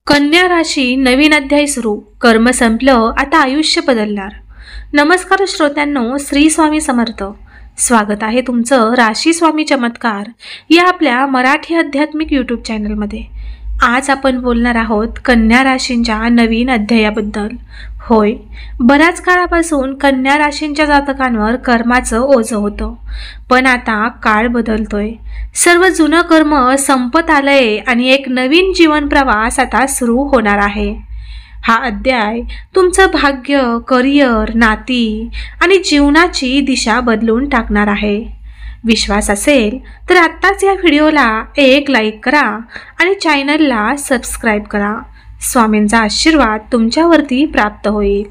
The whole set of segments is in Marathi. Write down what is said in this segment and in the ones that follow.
कन्या राशी नवीन अध्याय सुरू. कर्म संपलं, आता आयुष्य बदलणार. नमस्कार श्रोत्यांनो, श्री स्वामी समर्थ. स्वागत आहे तुमचं राशी स्वामी चमत्कार या आपल्या मराठी आध्यात्मिक यूट्यूब चॅनलमध्ये. आज आपण बोलणार आहोत कन्या राशींच्या नवीन अध्यायाबद्दल. होय, बऱ्याच काळापासून कन्या राशींच्या जातकांवर कर्माचं ओझं होतं, पण आता काळ बदलतोय. सर्व जुनं कर्म संपत आलंय आणि एक नवीन जीवन प्रवास आता सुरू होणार आहे. हा अध्याय तुमचं भाग्य, करिअर, नाती आणि जीवनाची दिशा बदलून टाकणार आहे. विश्वास असेल तर आत्ताच या व्हिडिओला एक लाईक करा आणि चॅनलला सबस्क्राईब करा. स्वामींचा आशीर्वाद तुमच्यावरती प्राप्त होईल.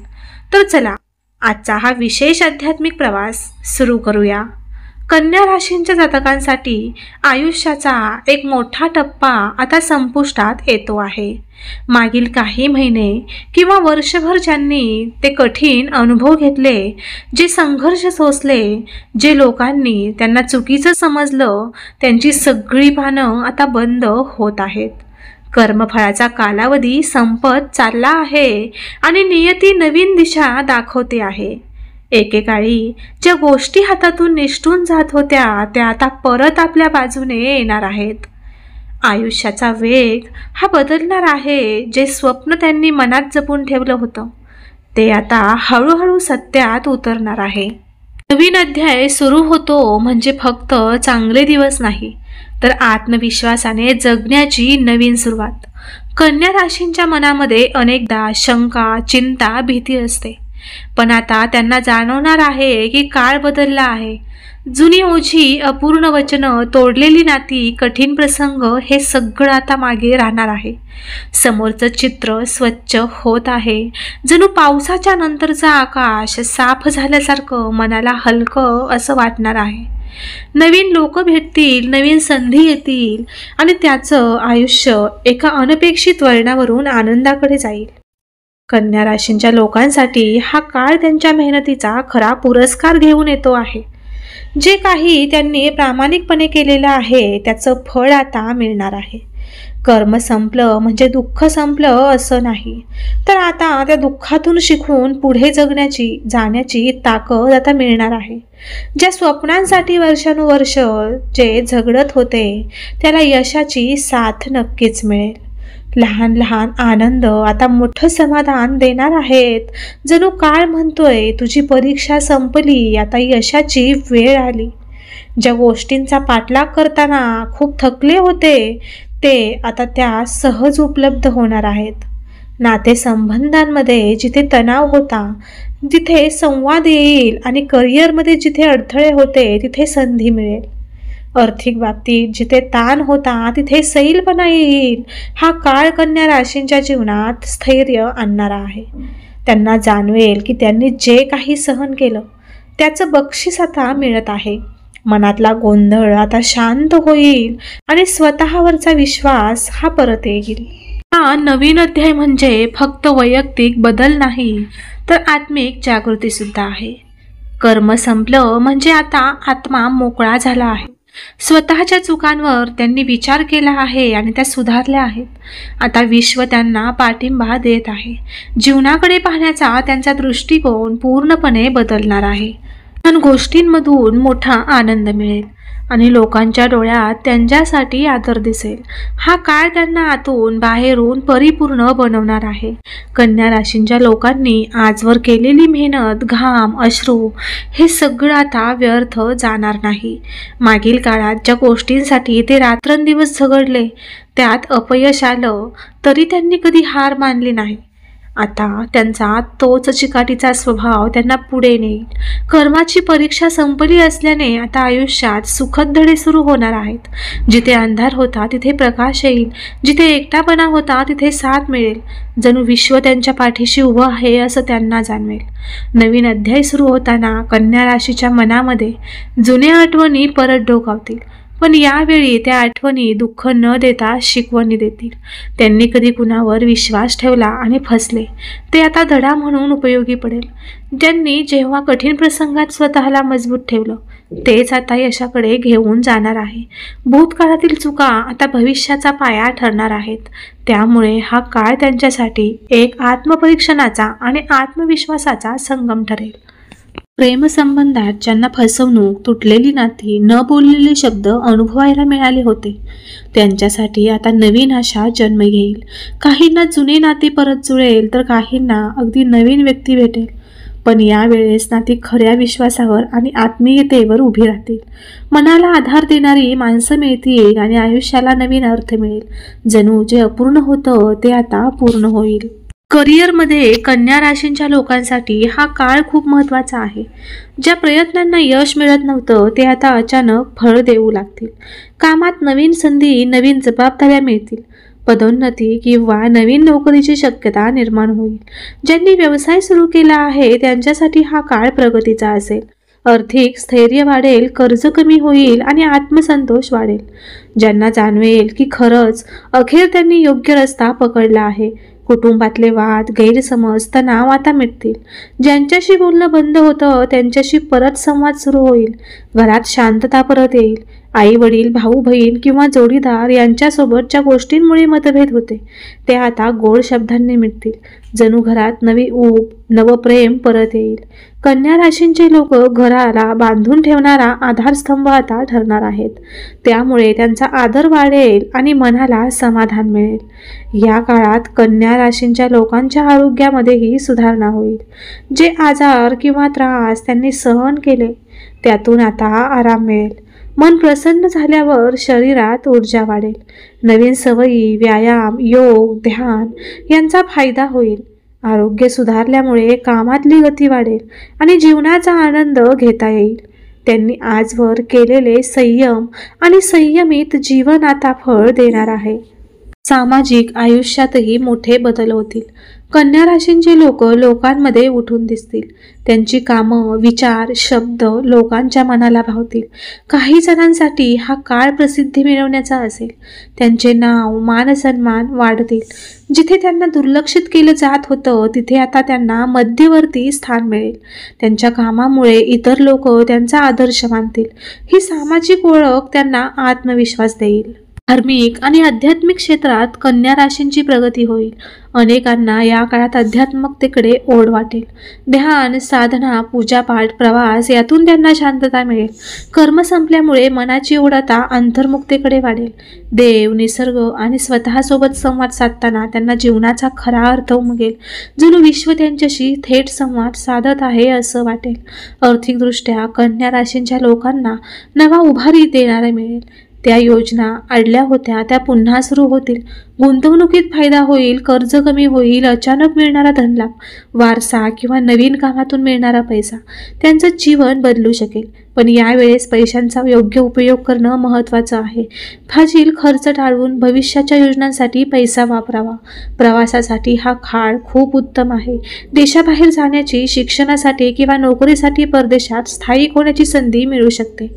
तर चला, आजचा हा विशेष आध्यात्मिक प्रवास सुरू करूया. कन्या राशींच्या जातकांसाठी आयुष्याचा एक मोठा टप्पा आता संपुष्टात येतो आहे. मागील काही महिने किंवा वर्षभर ज्यांनी ते कठीण अनुभव घेतले, जे संघर्ष सोसले, जे लोकांनी त्यांना चुकीचं समजलं, त्यांची सगळी पानं आता बंद होत आहेत. कर्मफळाचा कालावधी संपत चालला आहे आणि नियती नवीन दिशा दाखवते आहे. एकेकाळी ज्या गोष्टी हातातून निसटून जात होत्या, त्या आता परत आपल्या बाजूने येणार आहेत. आयुष्याचा वेग हा बदलणार आहे. जे स्वप्न त्यांनी मनात जपून ठेवलं होतं, ते आता हळूहळू सत्यात उतरणार आहे. नवीन अध्याय सुरू होतो म्हणजे फक्त चांगले दिवस नाही, तर आत्मविश्वासाने जगण्याची नवीन सुरुवात. कन्या राशींच्या मनामध्ये अनेकदा शंका, चिंता, भीती असते, पण आता त्यांना जाणवणार आहे की काळ बदलला आहे. जुनी ओझी, अपूर्ण वचनं, तोडलेली नाती, कठीण प्रसंग हे सगळं आता मागे राहणार आहे. समोरचं चित्र स्वच्छ होत आहे. जणू पावसाच्या नंतरचा आकाश साफ झाल्यासारखं मनाला हलकं असं वाटणार आहे. नवीन लोक भेटतील, नवीन संधी येतील आणि त्याचं आयुष्य एका अनपेक्षित वळणावरून आनंदाकडे जाईल. कन्या राशींच्या लोकांसाठी हा काळ त्यांच्या मेहनतीचा खरा पुरस्कार घेऊन येतो आहे. जे काही त्यांनी प्रामाणिकपणे केलेलं आहे, त्याचं फळ आता मिळणार आहे. कर्म संपलं म्हणजे दुःख संपलं असं नाही, तर आता त्या दुःखातून शिकून पुढे जाण्याची ताकद आता मिळणार आहे. ज्या स्वप्नांसाठी वर्षानुवर्ष जे झगडत होते, त्याला यशाची साथ नक्कीच मिळेल. लहान लहान आनंद आता मोठं समाधान देणार आहेत. जणू काळ म्हणतोय, तुझी परीक्षा संपली, आता यशाची वेळ आली. ज्या गोष्टींचा पाठलाग करताना खूप थकले होते, ते आता त्या सहज उपलब्ध होणार आहेत. नातेसंबंधांमध्ये जिथे तणाव होता, तिथे संवाद येईल आणि करिअरमध्ये जिथे अडथळे होते, तिथे संधी मिळेल. आर्थिक बाबतीत जिथे ताण होता, तिथे सैलपणा येईल. हा काळ कन्या राशींच्या जीवनात स्थैर्य आणणारा आहे. त्यांना जाणवेल की त्यांनी जे काही सहन केलं, त्याचं बक्षीस आता मिळत आहे. मनातला गोंधळ आता शांत होईल आणि स्वतःवरचा विश्वास हा परत येईल. हा नवीन अध्याय म्हणजे फक्त वैयक्तिक बदल नाही, तर आत्मिक जागृती सुद्धा आहे. कर्म संपलं म्हणजे आता आत्मा मोकळा झाला आहे. स्वतःच्या चुकांवर त्यांनी विचार केला आहे आणि त्या सुधारल्या आहेत. आता विश्व त्यांना पाठिंबा देत आहे. जीवनाकडे पाहण्याचा त्यांचा दृष्टिकोन पूर्णपणे बदलणार आहे. पण गोष्टींमधून मोठा आनंद मिळेल आणि लोकांच्या डोळ्यात त्यांच्यासाठी आदर दिसेल. हा काळ त्यांना आतून बाहेरून परिपूर्ण बनवणार आहे. कन्या राशींच्या लोकांनी आजवर केलेली मेहनत, घाम, अश्रू हे सगळं आता व्यर्थ जाणार नाही. मागील काळात ज्या गोष्टींसाठी ते रात्रंदिवस झगडले, त्यात अपयश आलं तरी त्यांनी कधी हार मानली नाही. आता त्यांचा तोच चिकाटीचा स्वभाव त्यांना पुढे नेईल. कर्माची परीक्षा संपली असल्याने आता आयुष्यात सुखद धडे सुरू होणार आहेत. जिथे अंधार होता तिथे प्रकाश येईल. जिथे एकटापणा होता तिथे साथ मिळेल. जणू विश्व त्यांच्या पाठीशी उभं आहे असं त्यांना जाणवेल. नवीन अध्याय सुरू होताना कन्या राशीच्या मनामध्ये जुन्या आठवणी परत डोकावतील, पण यावेळी त्या आठवणी दुःख न देता शिकवणी देतील. त्यांनी कधी कुणावर विश्वास ठेवला आणि फसले, ते आता धडा म्हणून उपयोगी पडेल. ज्यांनी जेव्हा कठीण प्रसंगात स्वतःला मजबूत ठेवलं, तेच आता यशाकडे घेऊन जाणार आहे. भूतकाळातील चुका आता भविष्याचा पाया ठरणार आहेत. त्यामुळे हा काळ त्यांच्यासाठी एक आत्मपरीक्षणाचा आणि आत्मविश्वासाचा संगम ठरेल. प्रेमसंबंधात ज्यांना फसवणूक, तुटलेली नाती, न बोललेले शब्द अनुभवायला मिळाले होते, त्यांच्यासाठी आता नवीन आशा जन्म घेईल. काहींना जुने नाती परत जुळेल, तर काहींना अगदी नवीन व्यक्ती भेटेल. पण यावेळेस नाती खऱ्या विश्वासावर आणि आत्मीयतेवर उभी राहतील. मनाला आधार देणारी माणसं मिळतील आणि आयुष्याला नवीन अर्थ मिळेल. जणू जे अपूर्ण होतं ते आता पूर्ण होईल. करिअरमध्ये कन्या राशींच्या लोकांसाठी हा काळ खूप महत्त्वाचा आहे. ज्या प्रयत्नांना यश मिळत नव्हतं ते आता अचानक फळ देऊ लागतील. कामात नवीन संधी, नवीन जबाबदाऱ्या मिळतील. पदोन्नती किंवा नवीन नोकरीची शक्यता निर्माण होईल. ज्यांनी व्यवसाय सुरू केला आहे त्यांच्यासाठी हा काळ प्रगतीचा असेल. आर्थिक स्थैर्य वाढेल, कर्ज कमी होईल आणि आत्मसंतोष वाढेल. ज्यांना जाणवेल की खरंच अखेर त्यांनी योग्य रस्ता पकडला आहे, कुटुंबातले वाद, गैरसमज, तणाव आता मिटतील. ज्यांच्याशी बोलणं बंद होतं त्यांच्याशी परत संवाद सुरू होईल. घरात शांतता परत येईल. आई वडील, भाऊ बहीण किंवा जोडीदार यांच्यासोबत ज्या गोष्टींमुळे मतभेद होते ते आता गोड शब्दांनी मिटतील. जणू घरात नवी ऊब, नवप्रेम परत येईल. कन्या राशींचे लोक घराला बांधून ठेवणारा आधारस्तंभ आता ठरणार आहेत. त्यामुळे त्यांचा आदर वाढेल आणि मनाला समाधान मिळेल. या काळात कन्या राशींच्या लोकांच्या आरोग्यामध्येही सुधारणा होईल. जे आजार किंवा त्रास त्यांनी सहन केले त्यातून आता आराम मिळेल. मन प्रसन्न झाल्यावर शरीरात ऊर्जा वाढेल. नवीन सवयी, व्यायाम, योग, ध्यान यांचा फायदा होईल. आरोग्य सुधारल्यामुळे कामातली गती वाढेल आणि जीवनाचा आनंद घेता येईल. त्यांनी आजवर केलेले संयम आणि संयमित जीवन आता फळ देणार आहे. सामाजिक आयुष्यातही मोठे बदल होतील. कन्या राशींचे लोक लोकांमध्ये उठून दिसतील. त्यांची कामं, विचार, शब्द लोकांच्या मनाला भावतील. काही जणांसाठी हा काळ प्रसिद्धी मिळवण्याचा असेल. त्यांचे नाव, मानसन्मान वाढतील. जिथे त्यांना दुर्लक्षित केलं जात होतं तिथे आता त्यांना मध्यवर्ती स्थान मिळेल. त्यांच्या कामामुळे इतर लोक त्यांचा आदर्श मानतील. ही सामाजिक ओळख त्यांना आत्मविश्वास देईल. धार्मिक आणि आध्यात्मिक क्षेत्रात कन्या राशींची प्रगती होईल. अनेकांना या काळात अध्यात्मकतेकडे ओढ वाटेल. ध्यान, साधना, पूजापाठ, प्रवास यातून त्यांना शांतता मिळेल. कर्म संपल्यामुळे मनाची ओढ आता अंतर्मुक्तेकडे वाढेल. देव, निसर्ग आणि स्वतःसोबत संवाद साधताना त्यांना जीवनाचा खरा अर्थ उमगेल. जणू विश्व त्यांच्याशी थेट संवाद साधत आहे असं वाटेल. आर्थिकदृष्ट्या कन्या राशींच्या लोकांना नवा उभारी देणारा मिळेल. त्या योजना अडल्या होत्या त्या पुन्हा सुरू होतील. गुंतवणुकीत फायदा होईल. कर्ज कमी होईल. अचानक मिळणारा धनलाभ, वारसा किंवा नवीन कामातून मिळणारा पैसा त्यांचं जीवन बदलू शकेल. पण यावेळेस पैशांचा योग्य उपयोग करणं महत्त्वाचं आहे. फाजील खर्च टाळून भविष्याच्या योजनांसाठी पैसा वापरावा. प्रवासासाठी हा काळ खूप उत्तम आहे. देशाबाहेर जाण्याची, शिक्षणासाठी किंवा नोकरीसाठी परदेशात स्थायिक होण्याची संधी मिळू शकते.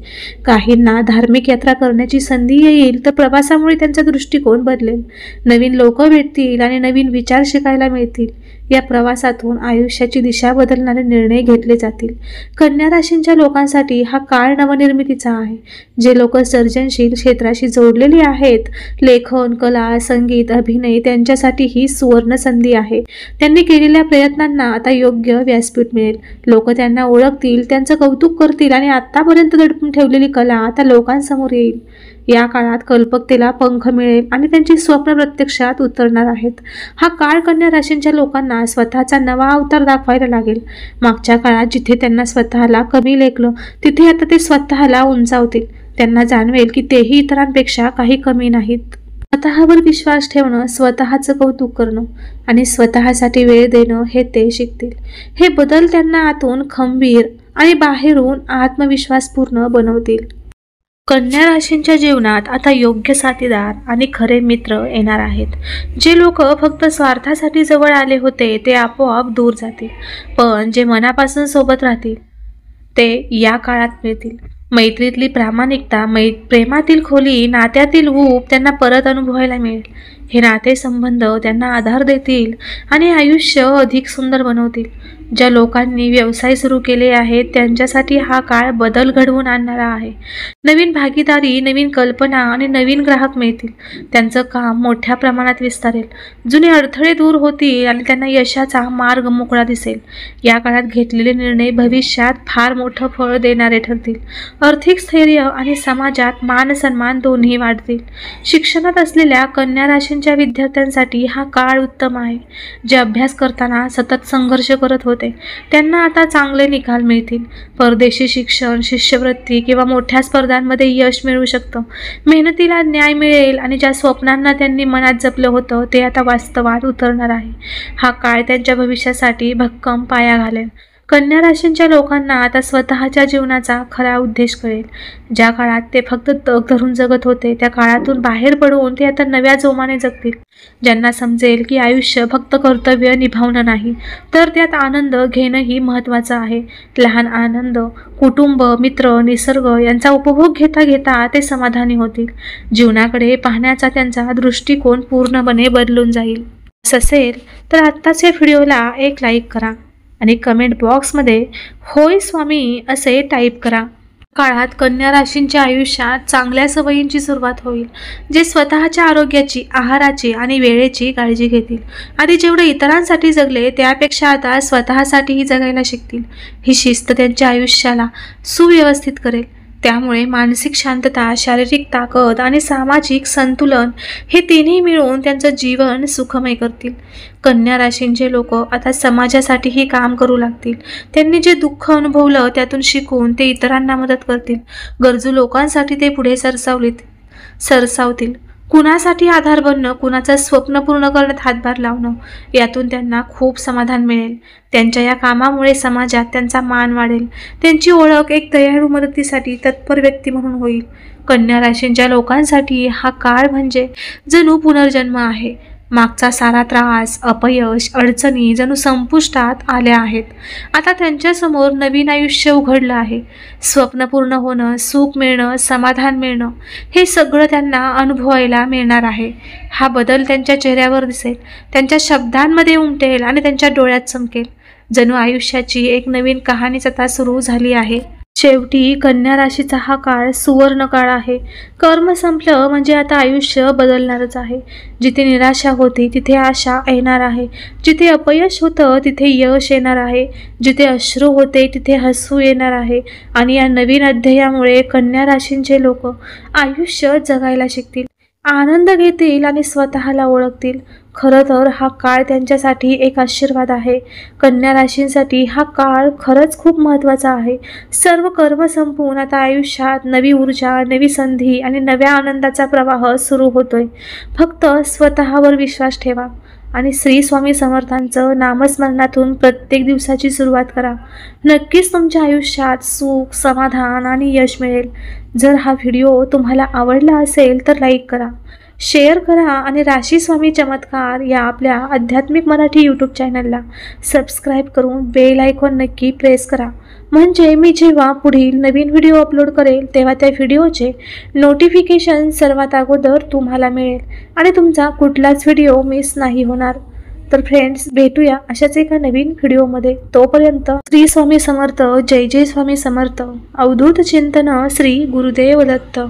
काहींना धार्मिक यात्रा करण्याची संधी येईल, तर प्रवासामुळे त्यांचा दृष्टिकोन बदलेल. नवीन लोक भेटतील आणि नवीन विचार शिकायला मिळतील. या प्रवासातून आयुष्याची दिशा बदलणारे निर्णय घेतले जातील. कन्या राशींच्या लोकांसाठी हा काळ नवनिर्मितीचा आहे. जे लोक सर्जनशील क्षेत्राशी जोडलेली आहेत, लेखन, कला, संगीत, अभिनय, त्यांच्यासाठी ही सुवर्ण संधी आहे. त्यांनी केलेल्या प्रयत्नांना आता योग्य व्यासपीठ मिळेल. लोक त्यांना ओळखतील, त्यांचं कौतुक करतील आणि आतापर्यंत दडपून ठेवलेली कला आता लोकांसमोर येईल. या काळात कल्पकतेला पंख मिळेल आणि त्यांची स्वप्न प्रत्यक्षात उतरणार आहेत. हा काळ कन्या राशींच्या लोकांना स्वतःचा नवा अवतार दाखवायला लागेल. मागच्या काळात जिथे त्यांना स्वतःला कमी लेखलं तिथे आता ते स्वतःला उंचावतील. त्यांना जाणवेल की तेही इतरांपेक्षा काही कमी नाहीत. स्वतःवर विश्वास ठेवणं, स्वतःचं कौतुक करणं आणि स्वतःसाठी वेळ देणं हे ते शिकतील. हे बदल त्यांना आतून खंबीर आणि बाहेरून आत्मविश्वासपूर्ण बनवतील. कन्या राशींच्या जीवनात आता योग्य साथीदार आणि खरे मित्र येणार आहेत. जे लोक फक्त स्वार्थासाठी जवळ आले होते ते आपोआप दूर जातील. पण जे मनापासून सोबत राहतील ते या काळात मिळतील. मैत्रीतली प्रामाणिकता, प्रेमातील खोली, नात्यातील ऊब त्यांना परत अनुभवायला मिळेल. हे नातेसंबंध त्यांना आधार देतील आणि आयुष्य अधिक सुंदर बनवतील. ज्या लोकांनी व्यवसाय सुरू केले आहेत त्यांच्यासाठी हा काळ बदल घडवून आणणारा आहे. नवीन भागीदारी, नवीन कल्पना आणि नवीन ग्राहक मिळतील. त्यांचं काम मोठ्या प्रमाणात विस्तारेल. जुने अडथळे दूर होतील आणि त्यांना यशाचा मार्ग मोकळा दिसेल. या काळात घेतलेले निर्णय भविष्यात फार मोठं फळ देणारे ठरतील. आर्थिक स्थैर्य आणि समाजात मान सन्मान दोन्ही वाढतील. शिक्षणात असलेल्या कन्या राशींच्या विद्यार्थ्यांसाठी हा काळ उत्तम आहे. जे अभ्यास करताना सतत संघर्ष करत होते त्यांना आता चांगले निकाल मिळतील. परदेशी शिक्षण, शिष्यवृत्ती किंवा मोठ्या स्पर्धांमध्ये यश मिळू शकतं. मेहनतीला न्याय मिळेल आणि ज्या स्वप्नांना त्यांनी मनात जपलं होतं ते आता वास्तवात उतरणार आहे. हा काळ त्यांच्या भविष्यासाठी भक्कम पाया घालेल. कन्या राशींच्या लोकांना आता स्वतःच्या जीवनाचा खरा उद्देश कळेल. ज्या काळात ते फक्त तग धरून जगत होते त्या काळातून बाहेर पडून ते आता नव्या जोमाने जगतील. ज्यांना समजेल की आयुष्य फक्त कर्तव्य निभावणं नाही तर त्यात आनंद घेणंही महत्त्वाचं आहे. लहान आनंद, कुटुंब, मित्र, निसर्ग यांचा उपभोग घेता घेता ते समाधानी होतील. जीवनाकडे पाहण्याचा त्यांचा दृष्टिकोन पूर्णपणे बदलून जाईल. असेल तर आत्ताच या व्हिडिओला एक लाईक करा आणि कमेंट बॉक्समध्ये होय स्वामी असे टाईप करा. काळात कन्या राशींच्या आयुष्यात चांगल्या सवयींची सुरुवात होईल. जे स्वतःच्या आरोग्याची, आहाराची आणि वेळेची काळजी घेतील. आधी जेवढे इतरांसाठी जगले त्यापेक्षा आता स्वतःसाठीही जगायला शिकतील. ही शिस्त त्यांच्या आयुष्याला सुव्यवस्थित करेल. त्यामुळे मानसिक शांतता, शारीरिक ताकद आणि सामाजिक संतुलन हे तिन्ही मिळून त्यांचं जीवन सुखमय करतील. कन्या राशींचे लोक आता समाजासाठीही काम करू लागतील. त्यांनी जे दुःख अनुभवलं त्यातून शिकून ते इतरांना मदत करतील. गरजू लोकांसाठी ते पुढे सरसावतील. कुणासाठी आधार बनणं, कुणाचं स्वप्न पूर्ण करण्यात हातभार लावणं यातून त्यांना खूप समाधान मिळेल. त्यांच्या या कामामुळे समाजात त्यांचा मान वाढेल. त्यांची ओळख एक दयाळू, मदतीसाठी तत्पर व्यक्ती म्हणून होईल. कन्या राशींच्या लोकांसाठी हा काळ म्हणजे जणू पुनर्जन्म आहे. मागचा सारा त्रास, अपयश, अडचणी जणू संपुष्टात आल्या आहेत. आता त्यांच्यासमोर नवीन आयुष्य उघडलं आहे. स्वप्न पूर्ण होणं, सुख मिळणं, समाधान मिळणं हे सगळं त्यांना अनुभवायला मिळणार आहे. हा बदल त्यांच्या चेहऱ्यावर दिसेल, त्यांच्या शब्दांमध्ये उमटेल आणि त्यांच्या डोळ्यात चमकेल. जणू आयुष्याची एक नवीन कहाणीच आता सुरू झाली आहे. शेवटी कन्या राशीचा हा काळ सुवर्ण काळ आहे. कर्म संपलं म्हणजे आता आयुष्य बदलणारच आहे. जिथे निराशा होती तिथे आशा येणार आहे. जिथे अपयश होतं तिथे यश येणार आहे. जिथे अश्रू होते तिथे हसू येणार आहे. आणि या नवीन अध्यायामुळे कन्या राशींचे लोक आयुष्य जगायला शिकतील, आनंद घेतील आणि स्वतःला ओळखतील. खरं तर हा काळ त्यांच्यासाठी एक आशीर्वाद आहे. कन्या राशींसाठी हा काळ खरंच खूप महत्त्वाचा आहे. सर्व कर्म संपवून आता आयुष्यात नवी ऊर्जा, नवी संधी आणि नव्या आनंदाचा प्रवाह सुरू होतोय. फक्त स्वतःवर विश्वास ठेवा आणि श्री स्वामी समर्थांचं नामस्मरणातून प्रत्येक दिवसाची सुरुवात करा. नक्कीच तुमच्या आयुष्यात सुख, समाधान आणि यश मिळेल. जर हा व्हिडिओ तुम्हाला आवडला असेल तर लाईक करा, शेअर करा आणि राशी स्वामी चमत्कार या आपल्या आध्यात्मिक मराठी यूट्यूब चॅनलला सबस्क्राईब करून बेल आयकॉन नक्की प्रेस करा. म्हणजे मी जेव्हा पुढील नवीन व्हिडिओ अपलोड करेल तेव्हा त्या व्हिडिओचे नोटिफिकेशन सर्वात अगोदर तुम्हाला मिळेल आणि तुमचा कुठलाच व्हिडिओ मिस नाही होणार. तर फ्रेंड्स, भेटूया अशाच एका नवीन व्हिडिओमध्ये. तोपर्यंत श्री स्वामी समर्थ. जय जय स्वामी समर्थ. अवधूत चिंतन. श्री गुरुदेव दत्त.